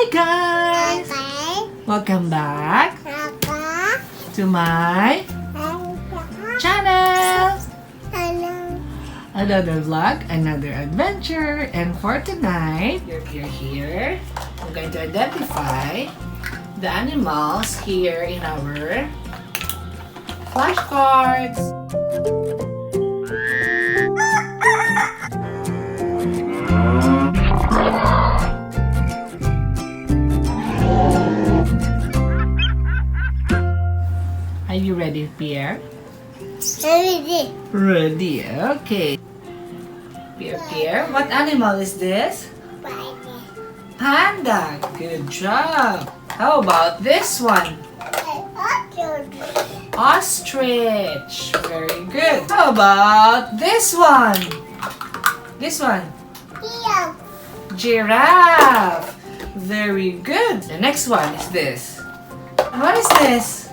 Hi guys! Welcome back to my channel! Another vlog, another adventure, and for tonight, you're here. I'm going to identify the animals here in our flashcards. Are you ready, Pierre? Ready. Ready, okay. Pierre, what animal is this? Panda. Good job. How about this one? Ostrich. Very good. How about this one? This one? Giraffe. Very good. The next one is this. What is this?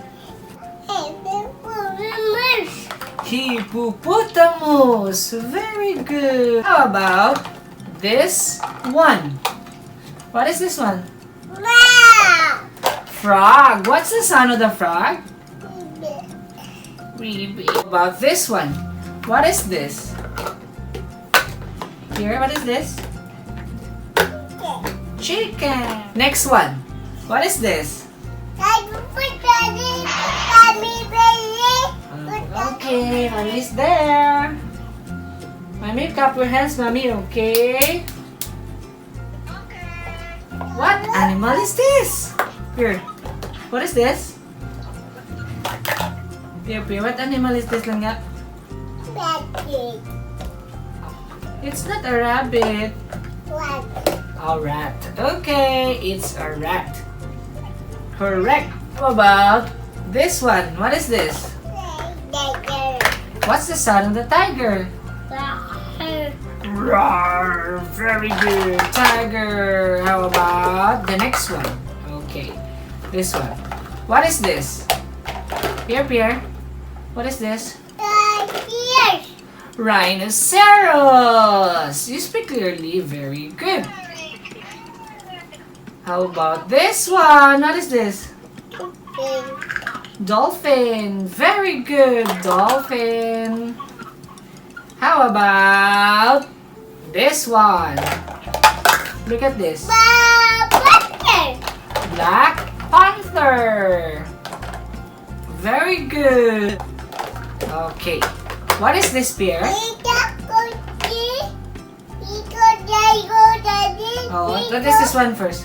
Hippopotamus. Very good. How about this one? What is this one? Frog. What's the sound of the frog? How about this one? What is this? Here, what is this? Chicken. Next one. What is this? Okay, Mommy's there. Mommy, cup your hands, Mommy, okay? What animal is this? Here, what is this? Here, what animal is this, Langga? It's not a rabbit. A rat. Okay, it's a rat. Correct. How about this one? What is this? What's the sound of the tiger? Roar! Very good. Tiger. How about the next one? Okay. This one. What is this? Pierre. What is this? Rhinoceros. You speak clearly. Very good. How about this one? What is this? Dolphin. Very good. Dolphin. How about this one? Look at this. Black Panther. Very good. Okay. What is this, Pierre? Oh, what is this one first?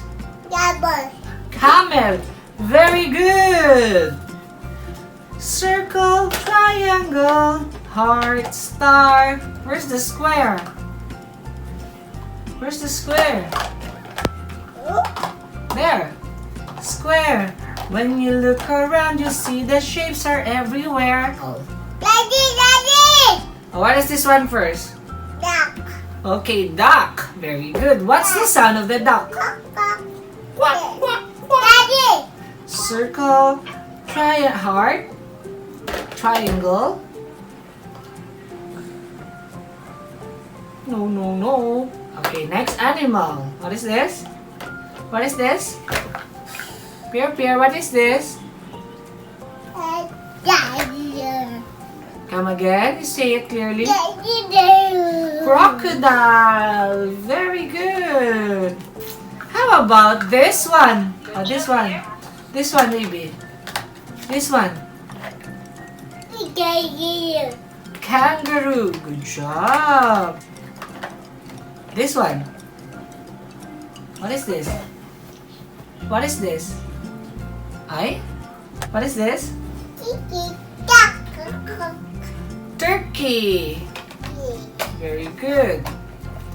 Camel. Very good. Circle, triangle, heart, star. Where's the square? Where's the square? There. Square. When you look around, you see the shapes are everywhere. Daddy! Oh, what is this one first? Duck. Okay, duck. Very good. What's the sound of the duck? Quack, quack, quack. Daddy! Circle, heart, triangle. No. Okay, next animal. What is this? What is this? Pierre, what is this? Come again, you say it clearly. Crocodile. Very good. How about this one? Oh, this one. This one maybe. This one. Kangaroo. Good job. This one. What is this? What is this? What is this? Turkey. Very good.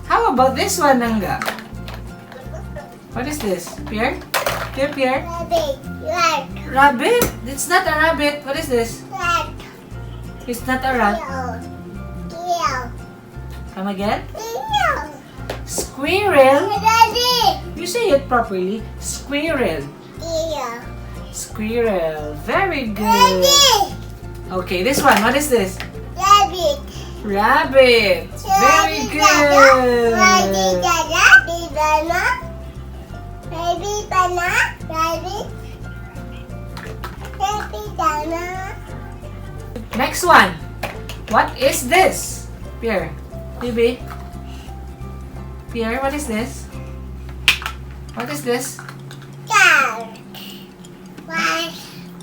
How about this one, Nanga? What is this? Pierre? Pierre? Rabbit? It's not a rabbit. What is this? It's not a rat. Come again? Squirrel. You say it properly. Squirrel. Squirrel. Very good. Okay, this one. What is this? Rabbit. Very good. Baby banana. Baby banana. Next one. What is this? Pierre. Baby. Pierre, what is this? What is this? Cat. What?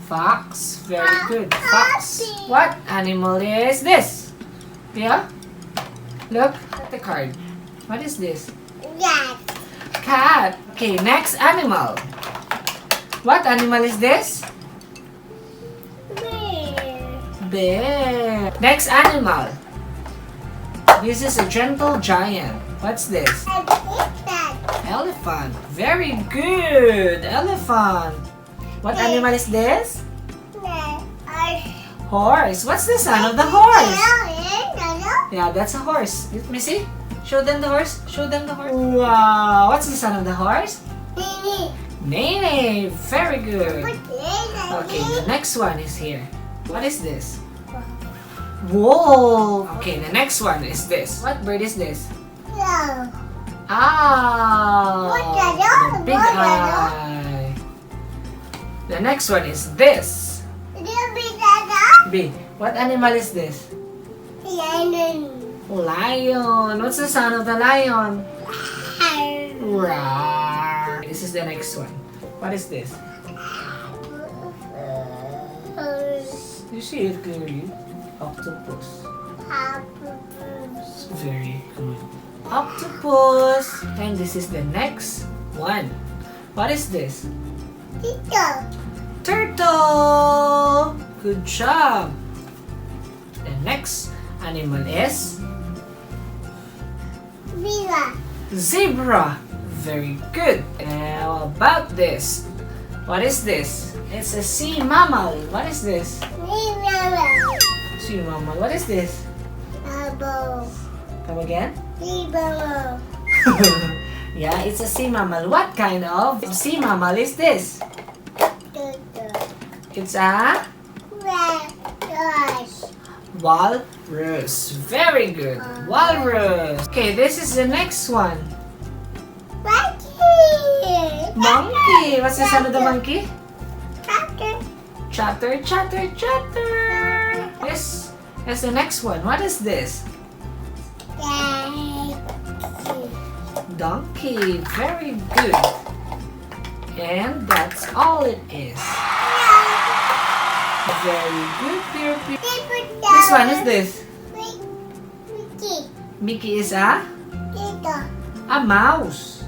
Fox. Very good. Fox. What animal is this? Pierre? Look at the card. What is this? Cat. Cat. Okay, next animal. What animal is this? Bear. Bear. Next animal. This is a gentle giant. What's this? Elephant. Very good. Elephant. What animal is this? Horse. What's the sound of the horse? Yeah, that's a horse. Let me see. Show them the horse. Show them the horse. Wow. What's the sound of the horse? Neigh. Very good. Okay, the next one is here. What is this? Wolf. Okay, the next one is this. What bird is this? Ah, the big eye. The next one is this. B. What animal is this? Lion. What's the sound of the lion? Roar. This is the next one. What is this? You see it clearly? Octopus. Very good. Octopus. And this is the next one. What is this? Turtle. Good job. The next animal is zebra. Very good. Now about this. What is this? It's a sea mammal. What is this? Sea mammal. What is this? Come again? Yeah, it's a sea mammal. What kind of sea mammal is this? It's a walrus. Very good. Walrus. Okay, this is the next one. Monkey. What's the sound of the monkey? Chatter, chatter, chatter. This is the next one. What is this? Donkey. Very good. And that's all it is. Very good, Pierre. This one is this. Mickey is a mouse.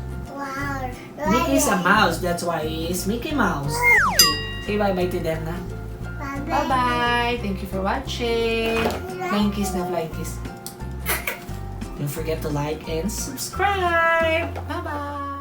Mickey is a mouse. That's why he is Mickey Mouse. Okay. Say bye-bye to them na. Bye-bye. Thank you for watching. Flying kiss na, flying kiss. Don't forget to like and subscribe. Bye-bye.